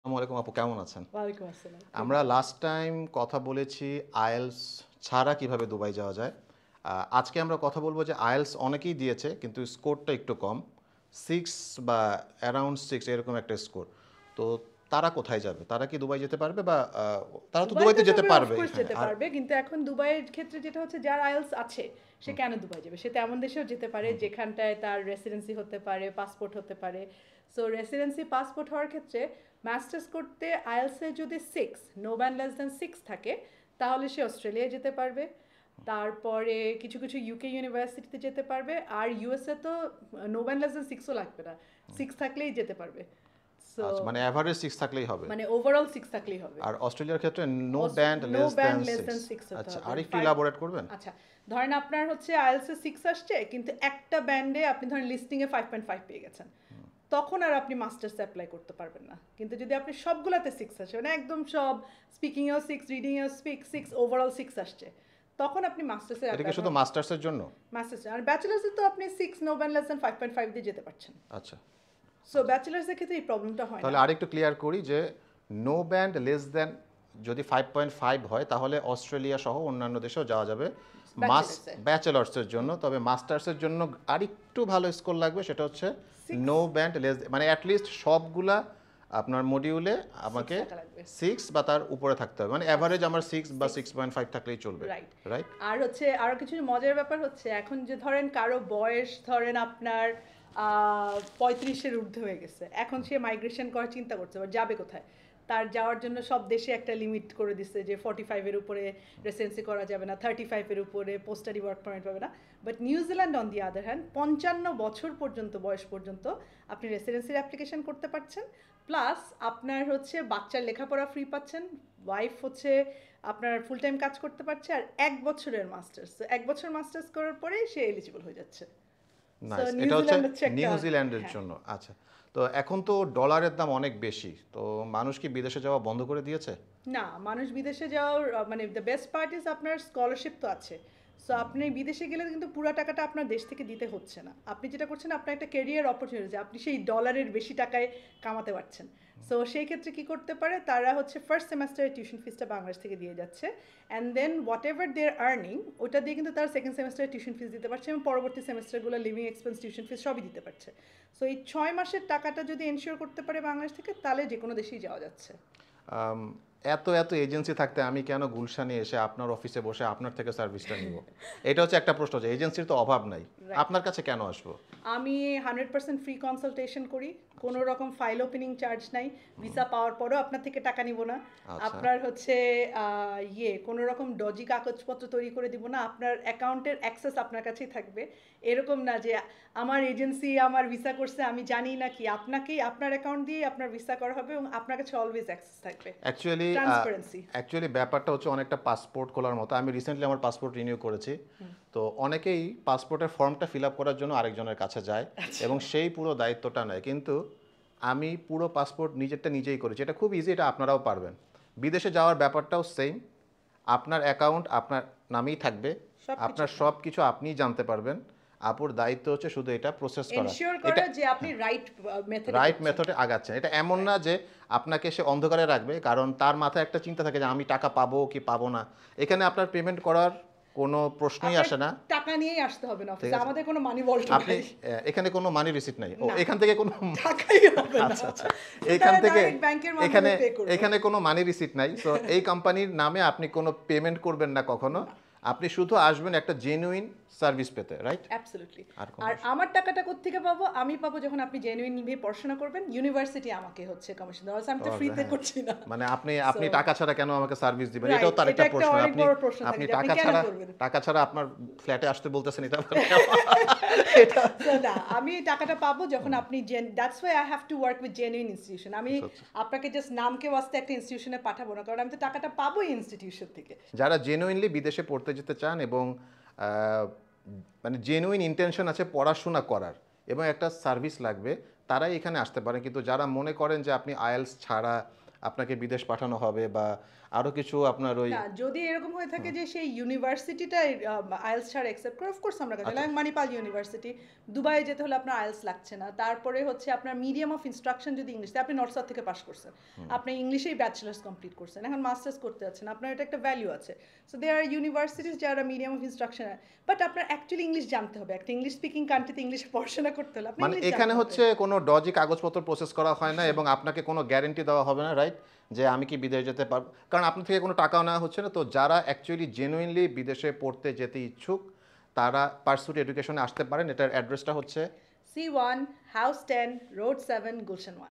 আসসালামু আলাইকুম আপু, কেমন আছেন? ওয়ালাইকুম আসসালাম। আমরা লাস্ট টাইম কথা বলেছি আইএলস ছাড়া কিভাবে দুবাই যাওয়া যায়। আজকে আমরা কথা বলবো যে আইএলস অনেকেই দিয়েছে কিন্তু স্কোরটা একটু কম, 6 বা অ্যারাউন্ড 6 এরকম একটা স্কোর। তো তারা কোথায় যাবে? তারা কি দুবাই যেতে পারবে বা তারা তো দুবাই তো দুবাইতে যেতে সবাই পারবে, অফকোর্স হ্যাঁ। যেতে আর পারবে, কিন্তু এখন দুবাইয়ের ক্ষেত্রে যেটা হচ্ছে যার আইএলস আছে সে কেন দুবাই যাবে? সে তো এমন দেশেও যেতে পারে যেখানটায় তার রেসিডেন্সি হতে পারে, পাসপোর্ট হতে পারে। সো রেসিডেন্সি পাসপোর্ট হওয়ার ক্ষেত্রে মাস্টার্স করতে আইএলসে যদি 6 নো ব্যান্ড লেস দ্যান 6 থাকে তাহলে সে অস্ট্রেলিয়ায় যেতে পারবে। তারপরে কিছু কিছু ইউকে ইউনিভার্সিটিতে যেতে পারবে। আর ইউএসএ তো নো ব্যান্ড লেস দ্যান 6ও লাগবে না, 6 থাকলেই যেতে পারবে। সো আচ্ছা, মানে এভারেজ 6 থাকলেই হবে। মানে ওভারঅল 6 থাকলেই হবে। আর অস্ট্রেলিয়ার ক্ষেত্রে no band no less band than less 6। Than 6 হতে আচ্ছা, হবে। আর একটু ফাইভ। ইলাবোরেট করবেন? আচ্ছা, ধরেন আপনার হচ্ছে আইএলসে 6 আসছে কিন্তু একটা ব্যান্ডে আপনি ধরেন লিস্টিংয়ে 5.5 পেয়ে গেছেন, তখন আর আপনি মাস্টার্স অ্যাপ্লাই করতে পারবেন না। কিন্তু যদি আপনি সবগুলাতে 6 আসে, মানে একদম সব, স্পিকিংয়েও 6, রিডিংয়েও 6, ওভারঅল 6 আসছে, তখন আপনি মাস্টার্সে এটা কি অ্যাপ্লাই শুধু করেন। মাস্টার্সের জন্য? মাস্টার্স আর ব্যাচেলার্সে তো আপনি 6 নো ব্যান্ড লেস দ্যান 5.5 দিয়ে যেতে পারছেন। আচ্ছা, সো ব্যাচেলার্সের ক্ষেত্রে এই প্রবলেমটা হয় না। তাহলে আরেকটু ক্লিয়ার করি যে নো ব্যান্ড লেস দেন যদি 5.5 হয় তাহলে অস্ট্রেলিয়া সহ অন্যান্য দেশেও যাওয়া যাবে ব্যাচেলার্সে ব্যাচেলার্সের জন্য। তবে মাস্টার্সের জন্য আরেকটু ভালো স্কোর লাগবে, সেটা হচ্ছে 6 নো ব্যান্ড লেস, মানে অ্যাটলিস্ট সবগুলা আপনার মডিউলে 6 আমাকে টাকা লাগবে। 6 বা তার উপরে থাকতে হবে, মানে অ্যাভারেজ আমার 6 বা 6, 6.5 থাকলেই চলবে, রাইট। রাইট? আর হচ্ছে আরো কিছু মজার ব্যাপার হচ্ছে, এখন যে ধরেন কারো বয়স ধরেন আপনার 35-এর ঊর্ধ্বে হয়ে গেছে, এখন সে মাইগ্রেশন করার চিন্তা করছে, এবার যাবে কোথায়? তার যাওয়ার জন্য সব দেশে একটা লিমিট করে দিচ্ছে যে 45-এর উপরে রেসিডেন্সি করা যাবে না, 35-এর উপরে পোস্টারি ওয়ার্ক পারমিট পাবে না। But New Zealand on the other hand 55 বছর পর্যন্ত বয়স পর্যন্ত আপনি রেসিডেন্সির অ্যাপ্লিকেশন করতে পারছেন। প্লাস আপনার হচ্ছে বাচ্চার লেখাপড়া ফ্রি পাচ্ছেন, ওয়াইফ হচ্ছে আপনার ফুল টাইম কাজ করতে পারছে, আর 1 বছরের মাস্টার্স, 1 বছর মাস্টার্স করার পরে সে এলিজিবল হয়ে যাচ্ছে। সো নাইস, এটা হচ্ছে নিউজিল্যান্ড হচ্ছে একটা, নিউজিল্যান্ডের হ্যাঁ। জন্য। আচ্ছা, তো এখন তো ডলারের দাম অনেক বেশি, তো মানুষ কি বিদেশে যাওয়া বন্ধ করে দিয়েছে? না, মানুষ বিদেশে যাওয়ার মানে দ্য বেস্ট পার্ট ইজ আপনার স্কলারশিপ তো আছে। সো আপনি বিদেশে গেলে কিন্তু পুরো টাকাটা আপনার দেশ থেকে দিতে হচ্ছে না। আপনি যেটা করছেন, আপনার একটা ক্যারিয়ার অপরচুনিটি, আপনি সেই ডলারের বেশি টাকায় কামাতে পারছেন। সো সেই ক্ষেত্রে কি করতে পারে, তারা হচ্ছে ফার্স্ট সেমেস্টারের টিউশন ফিসটা বাংলাদেশ থেকে দিয়ে যাচ্ছে, and then whatever they are earning ওটা দিয়ে কিন্তু তারা সেকেন্ড সেমেস্টারের টিউশন ফিস দিতে পারছে, এবং পরবর্তী সেমেস্টারগুলো লিভিং এক্সপেন্স, টিউশন ফিস সবই দিতে পারছে। সো এই 6 মাসের টাকাটা যদি এনশিওর করতে পারে বাংলাদেশ থেকে, তাহলে যে কোনো দেশেই যাওয়া যাচ্ছে। আম, এত এত এজেন্সি থাকতে আমি কেন গুলশানে এসে আপনার অফিসে বসে আপনার থেকে সার্ভিসটা নিব? এটা হচ্ছে একটা প্রশ্ন, যে এজেন্সির তো অভাব নাই, রাইট। আপনার কাছে কেন আসবো? আমি 100% ফ্রি কনসালটেশন করি, কোনো রকম ফাইল ওপেনিং চার্জ নাই, ভিসা পাওয়ার পরেও আপনার থেকে টাকা নিব না। আচ্ছা, আপনার হচ্ছে কোনো রকম ডজি কাগজপত্র তৈরি করে দিব না, আপনার অ্যাকাউন্টের অ্যাক্সেস আপনার কাছেই থাকবে। এরকম না যে আমার এজেন্সি আমার ভিসা করছে আমি জানি না, কি আপনাকেই আপনার অ্যাকাউন্ট দিয়ে আপনার ভিসা করা হবে এবং আপনার কাছে অলওয়েজ অ্যাক্সেস থাকবে। Actually transparency. অ্যাকচুয়ালি ব্যাপারটা হচ্ছে অনেকটা পাসপোর্ট খোলার মতো। আমি রিসেন্টলি আমার পাসপোর্ট রিনিউ করেছি, তো অনেকেই পাসপোর্টের ফর্মটা ফিল আপ করার জন্য আরেকজনের কাছে যায় এবং সেই পুরো দায়িত্বটা নেয়, কিন্তু আমি পুরো পাসপোর্ট নিজেরটা নিজেই করেছি। এটা খুব ইজি, এটা আপনারাও পারবেন। বিদেশে যাওয়ার ব্যাপারটাও সেম, আপনার অ্যাকাউন্ট আপনার নামেই থাকবে, সব কিছু আপনার সব কিছু আপনিই জানতে পারবেন। আপুর দায়িত্ব হচ্ছে শুধু এটা প্রসেস করা। এনশিওর এটা করা যে আপনি রাইট মেথডে রাইট করছেন। মেথডে আগাচ্ছেন। এটা এমন না যে আপনাকে সে অন্ধকারে রাখবে, কারণ তার মাথায় একটা চিন্তা থাকে যে আমি টাকা পাবো কি পাবো না। এখানে আপনার পেমেন্ট করার কোনো প্রশ্নই আপনার আসে না, টাকা নিয়েই আসতে হবে না ঠিক অফিসে, আছে? আমাদের কোনো মানি ভল্ট আপনি নাই। এখানে কোনো মানি রিসিট নাই, ও না, এখান থেকে কোনো টাকাই হবে না। আচ্ছা আচ্ছা, এখান তারা থেকে ডাইরেক্ট ব্যাংকের এখানে মাধ্যমে পে করবে। এখানে কোনো মানি রিসিট নাই। সো এই কোম্পানির নামে আপনি কোনো পেমেন্ট করবেন না কখনো, না, আপনি শুধু আসবেন একটা জেনুইন সার্ভিস পেতে, রাইট? অ্যাবসলিউটলি। আর কোনো আর আমার টাকাটা কোত্থেকে পাবো? আমি পাবো যখন আপনি জেনুইনলি পড়াশোনা করবেন, ইউনিভার্সিটি আমাকে হচ্ছে কমিশন দেওয়া, আমি তো ফ্রিতে হ্যাঁ, করছি না। মানে আপনি সো আপনি টাকা ছাড়া কেন আমাকে সার্ভিস দিবেন, এটাও রাইট, তার এটা একটা একটা প্রশ্ন। অনেক আপনি বড় প্রশ্ন থাকে আপনি যে আপনি টাকা কেন ছাড়া করবেন। আপনার ফ্ল্যাটে আসতে বলতেছেন, এটা এটা So, না, আমি টাকাটা পাবো যখন আপনি that's why I have to work with genuine institution. আমি সত্যি। আপনাকে জাস্ট নামকে ওয়াস্তে একটা ইনস্টিটিউশনে পাঠাবো না, কারণ আমি তো টাকাটা পাবো এই ইনস্টিটিউশন থেকে। যারা জেনুইনলি বিদেশে পড়তে যেতে চান এবং আহ, মানে জেনুইন ইন্টেনশন আছে পড়াশোনা করার এবং একটা সার্ভিস লাগবে, তারাই এখানে আসতে পারেন। কিন্তু যারা মনে করেন যে আপনি আইএলস ছাড়া আপনাকে বিদেশ পাঠানো হবে বা আরও কিছু আপনার ওই না যদি এরকম হয়ে থাকে যে সেই ইউনিভার্সিটিটা আইএলস ছাড়া অ্যাকসেপ্ট করে অফকোর্স আমরা কাছে লাইক মানিপাল ইউনিভার্সিটি দুবাইয়ে যেতে হলে আপনার আইএলস লাগছে না তারপরে হচ্ছে আপনার মিডিয়াম অফ ইনস্ট্রাকশন যদি ইংলিশ আপনি নর্থ সাউথ থেকে পাস করছেন আপনি ইংলিশেই ব্যাচেলার্স কমপ্লিট করছেন এখন মাস্টার্স করতে যাচ্ছেন আপনার এটা একটা ভ্যালু আছে সো দে আর ইউনিভার্সিটিস যারা মিডিয়াম অফ ইনস্ট্রাকশন বাট আপনার অ্যাকচুয়ালি ইংলিশ জানতে হবে একটা ইংলিশ স্পিকিং কান্ট্রিতে ইংলিশে পড়াশোনা করতে হলে আপনি মানে ইংলিশ এখানে জানতে হবে। হচ্ছে কোনো ডজি কাগজপত্র প্রসেস করা হয় না এবং আপনাকে কোনো গ্যারেন্টি দেওয়া হবে না, রাইট, যে আমি কি বিদেশ যেতে পারবো, কারণ আপনার থেকে কোনো টাকাও নেওয়া হচ্ছে না। তো যারা অ্যাকচুয়ালি জেনুইনলি বিদেশে পড়তে যেতে ইচ্ছুক তারা পার্সুট এডুকেশনে আসতে পারেন। এটার অ্যাড্রেসটা হচ্ছে C1 House 10 Road 7 Gulshan 1